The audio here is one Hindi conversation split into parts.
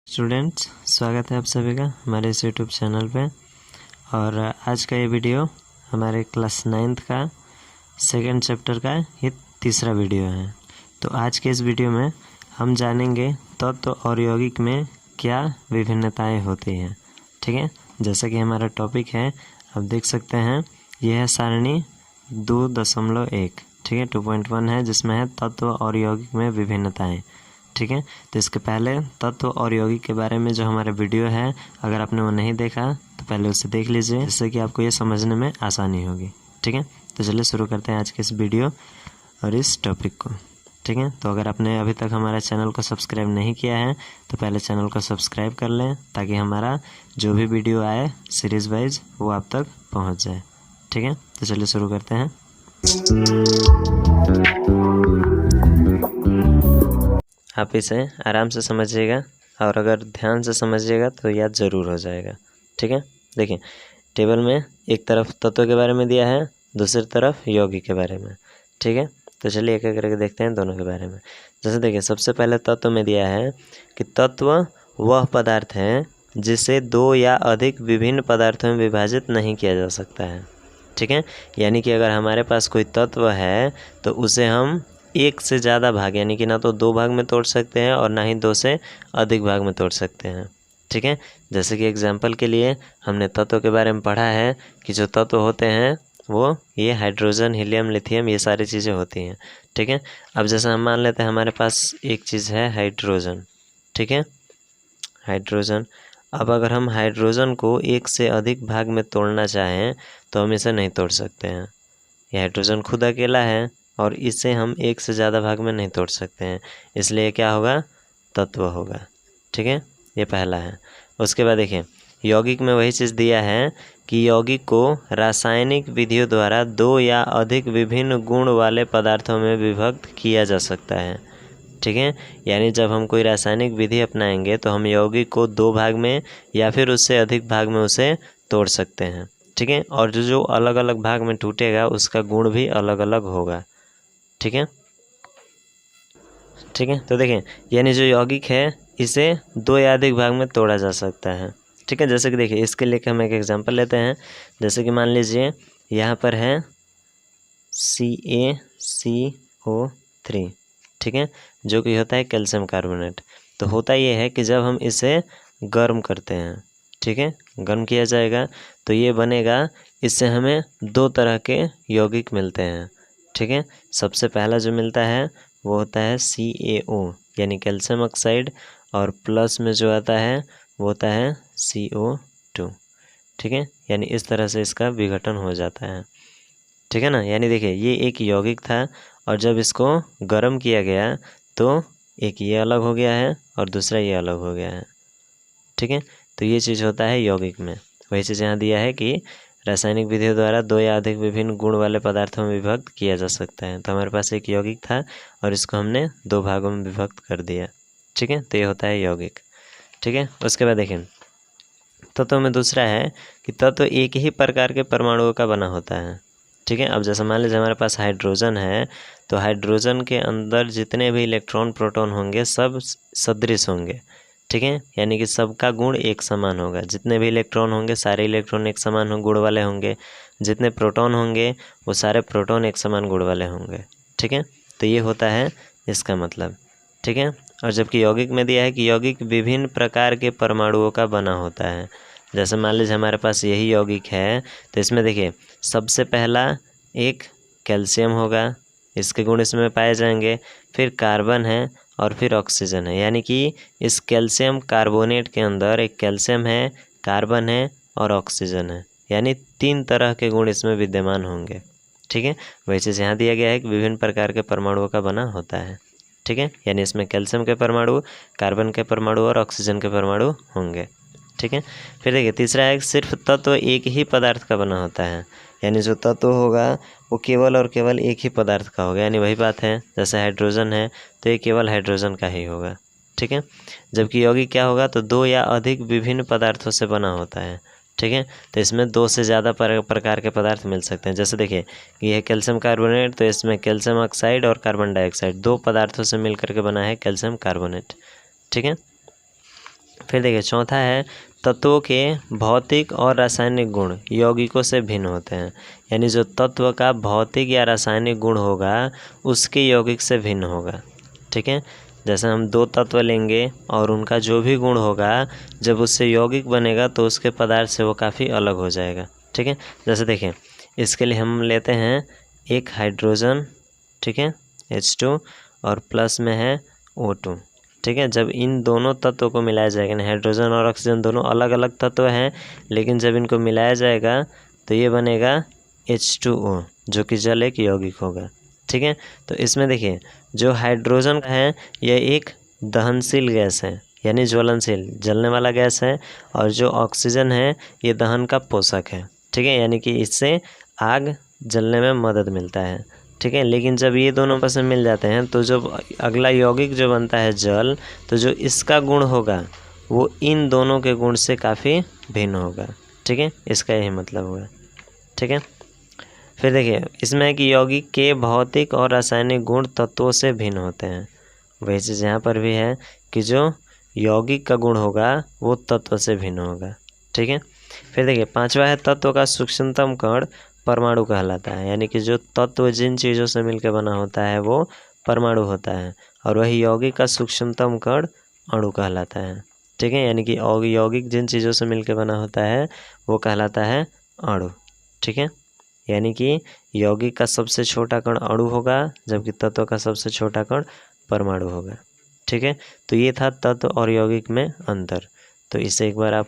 स्टूडेंट्स, स्वागत है आप सभी का हमारे इस यूट्यूब चैनल पे। और आज का ये वीडियो हमारे क्लास 9th का सेकंड चैप्टर का ये तीसरा वीडियो है। तो आज के इस वीडियो में हम जानेंगे तत्व और यौगिक में क्या विभिन्नताएं होती हैं। ठीक है, जैसा कि हमारा टॉपिक है, आप देख सकते हैं यह है सारणी 2.1। ठीक है, 2.1 है जिसमें है तत्व और यौगिक में विभिन्नताएं। ठीक है, तो इसके पहले तत्व और यौगिक के बारे में जो हमारा वीडियो है, अगर आपने वो नहीं देखा तो पहले उसे देख लीजिए, जिससे कि आपको ये समझने में आसानी होगी। ठीक है, तो चलिए शुरू करते हैं आज के इस वीडियो और इस टॉपिक को। ठीक है, तो अगर आपने अभी तक हमारा चैनल को सब्सक्राइब नहीं किया है तो पहले चैनल को सब्सक्राइब कर लें, ताकि हमारा जो भी वीडियो आए सीरीज़ वाइज वो आप तक पहुँच जाए। ठीक है, तो चलिए शुरू करते हैं। आप इसे आराम से समझिएगा और अगर ध्यान से समझिएगा तो याद ज़रूर हो जाएगा। ठीक है, देखिए टेबल में एक तरफ तत्व के बारे में दिया है, दूसरी तरफ यौगिक के बारे में। ठीक है, तो चलिए एक एक करके देखते हैं दोनों के बारे में। जैसे देखिए, सबसे पहले तत्व में दिया है कि तत्व वह पदार्थ है जिसे दो या अधिक विभिन्न पदार्थों में विभाजित नहीं किया जा सकता है। ठीक है, यानी कि अगर हमारे पास कोई तत्व है तो उसे हम एक से ज़्यादा भाग, यानी कि ना तो दो भाग में तोड़ सकते हैं और ना ही दो से अधिक भाग में तोड़ सकते हैं। ठीक है, जैसे कि एग्जाम्पल के लिए हमने तत्व के बारे में पढ़ा है कि जो तत्व होते हैं वो ये हाइड्रोजन, हीलियम, लिथियम, ये सारी चीज़ें होती हैं। ठीक है, अब जैसे हम मान लेते हैं हमारे पास एक चीज़ है हाइड्रोजन। ठीक है, हाइड्रोजन। अब अगर हम हाइड्रोजन को एक से अधिक भाग में तोड़ना चाहें तो हम इसे नहीं तोड़ सकते हैं। ये हाइड्रोजन खुद अकेला है और इसे हम एक से ज़्यादा भाग में नहीं तोड़ सकते हैं, इसलिए क्या होगा, तत्व होगा। ठीक है, ये पहला है। उसके बाद देखिए, यौगिक में वही चीज़ दिया है कि यौगिक को रासायनिक विधियों द्वारा दो या अधिक विभिन्न गुण वाले पदार्थों में विभक्त किया जा सकता है। ठीक है, यानी जब हम कोई रासायनिक विधि अपनाएंगे तो हम यौगिक को दो भाग में या फिर उससे अधिक भाग में उसे तोड़ सकते हैं। ठीक है, और जो अलग अलग भाग में टूटेगा उसका गुण भी अलग अलग होगा। ठीक है, ठीक है, तो देखें यानी जो यौगिक है इसे दो या अधिक भाग में तोड़ा जा सकता है। ठीक है, जैसे कि देखिए इसके लिए हम एक एग्जांपल लेते हैं। जैसे कि मान लीजिए यहाँ पर है CaCO3। ठीक है, जो कि होता है कैल्शियम कार्बोनेट। तो होता ये है कि जब हम इसे गर्म करते हैं, ठीक है, गर्म किया जाएगा तो ये बनेगा, इससे हमें दो तरह के यौगिक मिलते हैं। ठीक है, सबसे पहला जो मिलता है वो होता है CaO यानी कैल्शियम ऑक्साइड, और प्लस में जो आता है वो होता है CO2। ठीक है, यानी इस तरह से इसका विघटन हो जाता है। ठीक है ना, यानी देखिए ये एक यौगिक था और जब इसको गर्म किया गया तो एक ये अलग हो गया है और दूसरा ये अलग हो गया है। ठीक है, तो ये चीज़ होता है यौगिक में। वही चीज़ यहाँ दिया है कि रासायनिक विधियों द्वारा दो या अधिक विभिन्न गुण वाले पदार्थों में विभक्त किया जा सकता है। तो हमारे पास एक यौगिक था और इसको हमने दो भागों में विभक्त कर दिया। ठीक है, तो ये होता है यौगिक। ठीक है, उसके बाद देखें तत्व में दूसरा है कि तत्व एक ही प्रकार के परमाणुओं का बना होता है। ठीक है, अब जैसे मान लीजिए हमारे पास हाइड्रोजन है तो हाइड्रोजन के अंदर जितने भी इलेक्ट्रॉन प्रोटॉन होंगे सब सदृश होंगे। ठीक है, यानी कि सबका गुण एक समान होगा। जितने भी इलेक्ट्रॉन होंगे सारे इलेक्ट्रॉन एक समान गुण वाले होंगे, जितने प्रोटॉन होंगे वो सारे प्रोटॉन एक समान गुण वाले होंगे। ठीक है, तो ये होता है इसका मतलब। ठीक है, और जबकि यौगिक में दिया है कि यौगिक विभिन्न प्रकार के परमाणुओं का बना होता है। जैसे मान लीजिए हमारे पास यही यौगिक है तो इसमें देखिए सबसे पहला एक कैल्शियम होगा, इसके गुण इसमें पाए जाएंगे, फिर कार्बन है और फिर ऑक्सीजन है। यानी कि इस कैल्शियम कार्बोनेट के अंदर एक कैल्शियम है, कार्बन है और ऑक्सीजन है, यानी तीन तरह के गुण इसमें विद्यमान होंगे। ठीक है, वही चीज़ यहाँ दिया गया है कि विभिन्न प्रकार के परमाणुओं का बना होता है। ठीक है, यानी इसमें कैल्शियम के परमाणु, कार्बन के परमाणु और ऑक्सीजन के परमाणु होंगे। ठीक है, फिर देखिए तीसरा है सिर्फ तत्व एक ही पदार्थ का बना होता है। यानी जो तत्व होगा वो केवल और केवल एक ही पदार्थ का होगा। यानी वही बात है, जैसे हाइड्रोजन है तो ये केवल हाइड्रोजन का ही होगा। ठीक है, जबकि यौगिक क्या होगा, तो दो या अधिक विभिन्न पदार्थों से बना होता है। ठीक है, तो इसमें दो से ज़्यादा प्रकार के पदार्थ मिल सकते हैं। जैसे देखिए ये है कैल्शियम कार्बोनेट, तो इसमें कैल्शियम ऑक्साइड और कार्बन डाइऑक्साइड दो पदार्थों से मिल करके बना है कैल्शियम कार्बोनेट। ठीक है, फिर देखिए चौथा है तत्वों के भौतिक और रासायनिक गुण यौगिकों से भिन्न होते हैं। यानी जो तत्व का भौतिक या रासायनिक गुण होगा उसके यौगिक से भिन्न होगा। ठीक है, जैसे हम दो तत्व लेंगे और उनका जो भी गुण होगा जब उससे यौगिक बनेगा तो उसके पदार्थ से वो काफ़ी अलग हो जाएगा। ठीक है, जैसे देखिए इसके लिए हम लेते हैं एक हाइड्रोजन, ठीक है, H2 और प्लस में है O2। ठीक है, जब इन दोनों तत्वों को मिलाया जाएगा, हाइड्रोजन और ऑक्सीजन दोनों अलग अलग तत्व हैं, लेकिन जब इनको मिलाया जाएगा तो ये बनेगा H2O जो कि जल एक यौगिक होगा। ठीक है, तो इसमें देखिए जो हाइड्रोजन है यह एक दहनशील गैस है, यानी ज्वलनशील जलने वाला गैस है, और जो ऑक्सीजन है ये दहन का पोषक है। ठीक है, यानी कि इससे आग जलने में मदद मिलता है। ठीक है, लेकिन जब ये दोनों आपस में मिल जाते हैं तो जब अगला यौगिक जो बनता है जल, तो जो इसका गुण होगा वो इन दोनों के गुण से काफ़ी भिन्न होगा। ठीक है, इसका यही मतलब होगा। ठीक है, फिर देखिए इसमें है कि यौगिक के भौतिक और रासायनिक गुण तत्वों से भिन्न होते हैं। वही चीज़ यहाँ पर भी है कि जो यौगिक का गुण होगा वो तत्व से भिन्न होगा। ठीक है, फिर देखिए पांचवा है तत्व का सूक्ष्मतम कण परमाणु कहलाता है। यानी कि जो तत्व जिन चीज़ों से मिलकर बना होता है वो परमाणु होता है, और वही यौगिक का सूक्ष्मतम कण अणु कहलाता है। ठीक है, यानी कि यौगिक जिन चीज़ों से मिलकर बना होता है वो कहलाता है अणु। ठीक है, यानी कि यौगिक का सबसे छोटा कण अणु होगा जबकि तत्व का सबसे छोटा कण परमाणु होगा। ठीक है, तो ये था तत्व और यौगिक में अंतर। तो इसे एक बार आप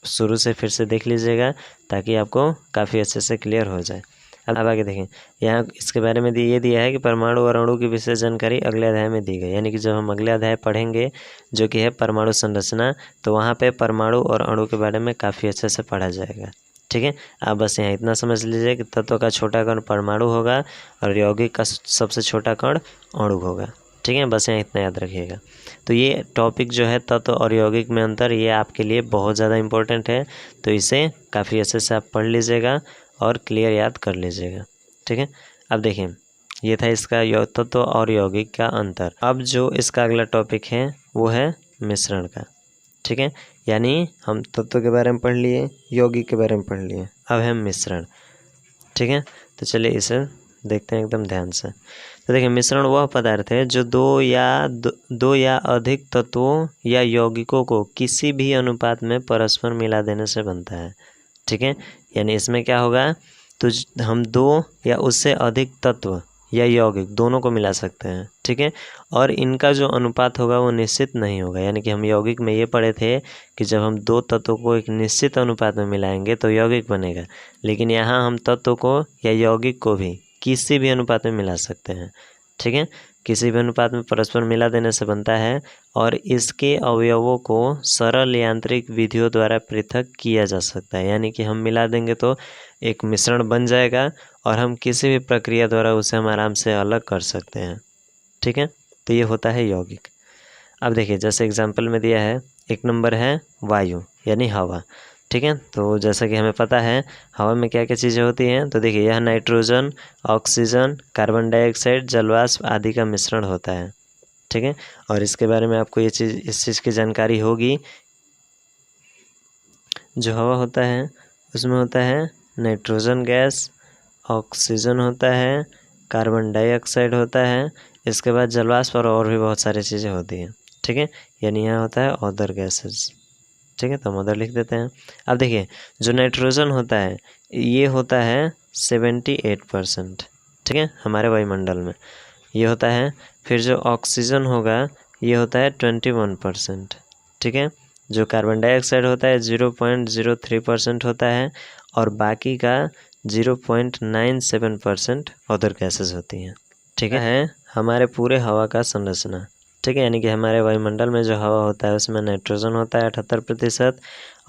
शुरू से फिर से देख लीजिएगा ताकि आपको काफ़ी अच्छे से क्लियर हो जाए। अब आगे देखें, यहाँ इसके बारे में ये दिया है कि परमाणु और अणु की विशेष जानकारी अगले अध्याय में दी गई। यानी कि जब हम अगले अध्याय पढ़ेंगे जो कि है परमाणु संरचना, तो वहाँ पे परमाणु और अणु के बारे में काफ़ी अच्छे से पढ़ा जाएगा। ठीक है, आप बस यहाँ इतना समझ लीजिए कि तत्व का छोटा कण परमाणु होगा और यौगिक का सबसे छोटा कण अणु होगा। ठीक है, बस यहाँ इतना याद रखिएगा। तो ये टॉपिक जो है तत्व और यौगिक में अंतर, ये आपके लिए बहुत ज़्यादा इम्पोर्टेंट है, तो इसे काफ़ी अच्छे से आप पढ़ लीजिएगा और क्लियर याद कर लीजिएगा। ठीक है, अब देखिए ये था इसका तत्व और यौगिक का अंतर। अब जो इसका अगला टॉपिक है वो है मिश्रण का। ठीक है, यानी हम तत्व के बारे में पढ़ लिए, यौगिक के बारे में पढ़ लिए, अब है मिश्रण। ठीक है, तो चलिए इसे देखते हैं एकदम ध्यान से। तो देखिए मिश्रण वह पदार्थ है जो दो या अधिक तत्वों या यौगिकों को किसी भी अनुपात में परस्पर मिला देने से बनता है। ठीक है, यानी इसमें क्या होगा, तो हम दो या उससे अधिक तत्व या यौगिक दोनों को मिला सकते हैं। ठीक है, और इनका जो अनुपात होगा वो निश्चित नहीं होगा। यानी कि हम यौगिक में ये पढ़े थे कि जब हम दो तत्वों को एक निश्चित अनुपात में मिलाएंगे तो यौगिक बनेगा, लेकिन यहाँ हम तत्व को या यौगिक को भी किसी भी अनुपात में मिला सकते हैं। ठीक है, किसी भी अनुपात में परस्पर मिला देने से बनता है, और इसके अवयवों को सरल यांत्रिक विधियों द्वारा पृथक किया जा सकता है। यानी कि हम मिला देंगे तो एक मिश्रण बन जाएगा और हम किसी भी प्रक्रिया द्वारा उसे हम आराम से अलग कर सकते हैं। ठीक है, तो ये होता है यौगिक। अब देखिए जैसे एग्जाम्पल में दिया है, एक नंबर है वायु यानी हवा। ठीक है, तो जैसा कि हमें पता है हवा में क्या क्या चीज़ें होती हैं, तो देखिए यह नाइट्रोजन, ऑक्सीजन, कार्बन डाइऑक्साइड, जलवाष्प आदि का मिश्रण होता है। ठीक है, और इसके बारे में आपको इस चीज़ की जानकारी होगी। जो हवा होता है उसमें होता है नाइट्रोजन गैस, ऑक्सीजन होता है, कार्बन डाइऑक्साइड होता है, इसके बाद जलवाष्प और भी बहुत सारी चीज़ें होती हैं। ठीक है, यानी यहाँ होता है अदर गैसेस। ठीक है, तो हम अदर लिख देते हैं। अब देखिए जो नाइट्रोजन होता है ये होता है 78%। ठीक है, हमारे वायुमंडल में ये होता है। फिर जो ऑक्सीजन होगा ये होता है 21%। ठीक है, जो कार्बन डाइऑक्साइड होता है 0.03% होता है, और बाकी का 0.97% अदर गैसेस होती हैं। ठीक है, हमारे पूरे हवा का संरचना। ठीक है, यानी कि हमारे वायुमंडल में जो हवा होता है उसमें नाइट्रोजन होता है 78%,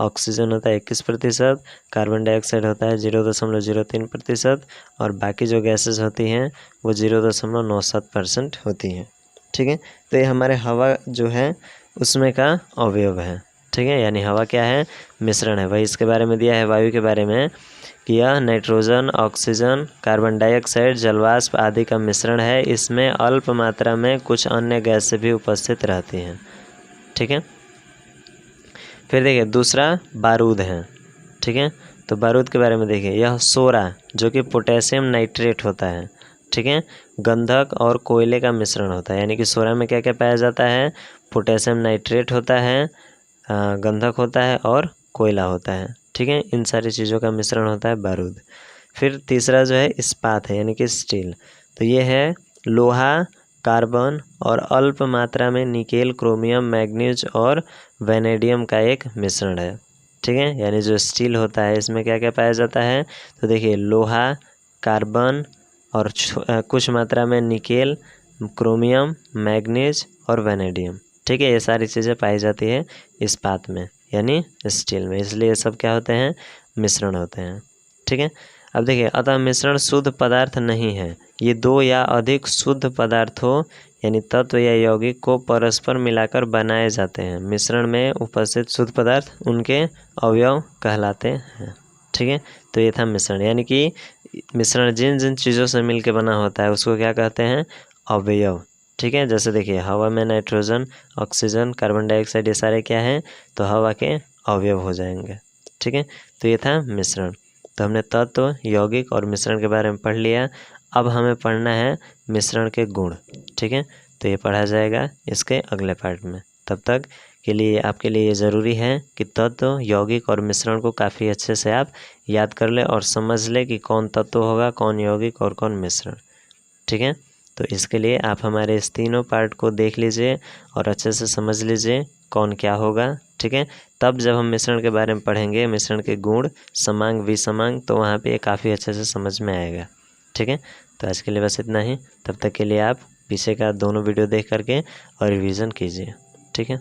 ऑक्सीजन होता है 21%, कार्बन डाइऑक्साइड होता है 0.03%, और बाकी जो गैसेस होती हैं वो 0.97% होती हैं। ठीक है, तो ये हमारे हवा जो है उसमें का अवयव है। ठीक है, यानी हवा क्या है, मिश्रण है। वही इसके बारे में दिया है वायु के बारे में कि यह नाइट्रोजन, ऑक्सीजन, कार्बन डाइऑक्साइड, जलवाष्प आदि का मिश्रण है। इसमें अल्प मात्रा में कुछ अन्य गैसें भी उपस्थित रहती हैं। ठीक है, फिर देखिए दूसरा बारूद है, ठीक है। तो बारूद के बारे में देखिए, यह सोरा जो कि पोटेशियम नाइट्रेट होता है, ठीक है, गंधक और कोयले का मिश्रण होता है। यानी कि सोरा में क्या क्या पाया जाता है, पोटेशियम नाइट्रेट होता है, गंधक होता है और कोयला होता है, ठीक है। इन सारी चीज़ों का मिश्रण होता है बारूद। फिर तीसरा जो है इस्पात है, यानी कि स्टील। तो ये है लोहा, कार्बन और अल्प मात्रा में निकेल, क्रोमियम, मैग्नीज और वैनेडियम का एक मिश्रण है, ठीक है। यानी जो स्टील होता है इसमें क्या क्या पाया जाता है, तो देखिए लोहा, कार्बन और कुछ मात्रा में निकेल, क्रोमियम, मैग्नीज और वैनेडियम, ठीक है। ये सारी चीज़ें पाई जाती है इस्पात में यानी स्टील में, इसलिए ये सब क्या होते हैं, मिश्रण होते हैं, ठीक है। अब देखिए, अतः मिश्रण शुद्ध पदार्थ नहीं है, ये दो या अधिक शुद्ध पदार्थों यानी तत्व या यौगिक को परस्पर मिलाकर बनाए जाते हैं। मिश्रण में उपस्थित शुद्ध पदार्थ उनके अवयव कहलाते हैं, ठीक है। तो ये था मिश्रण, यानी कि मिश्रण जिन जिन चीज़ों से मिलकर बना होता है उसको क्या कहते हैं, अवयव, ठीक है। जैसे देखिए हवा में नाइट्रोजन, ऑक्सीजन, कार्बन डाइऑक्साइड ये सारे क्या हैं, तो हवा के अवयव हो जाएंगे, ठीक है। तो ये था मिश्रण। तो हमने तत्व, यौगिक और मिश्रण के बारे में पढ़ लिया। अब हमें पढ़ना है मिश्रण के गुण, ठीक है। तो ये पढ़ा जाएगा इसके अगले पार्ट में। तब तक के लिए आपके लिए ये ज़रूरी है कि तत्व, यौगिक और मिश्रण को काफ़ी अच्छे से आप याद कर ले और समझ ले कि कौन तत्व होगा, कौन यौगिक और कौन मिश्रण, ठीक है। तो इसके लिए आप हमारे इस तीनों पार्ट को देख लीजिए और अच्छे से समझ लीजिए कौन क्या होगा, ठीक है। तब जब हम मिश्रण के बारे में पढ़ेंगे, मिश्रण के गुण, समांग, विसमांग, तो वहाँ पे काफ़ी अच्छे से समझ में आएगा, ठीक है। तो आज के लिए बस इतना ही। तब तक के लिए आप पीछे का दोनों वीडियो देख करके और रिवीजन कीजिए, ठीक है।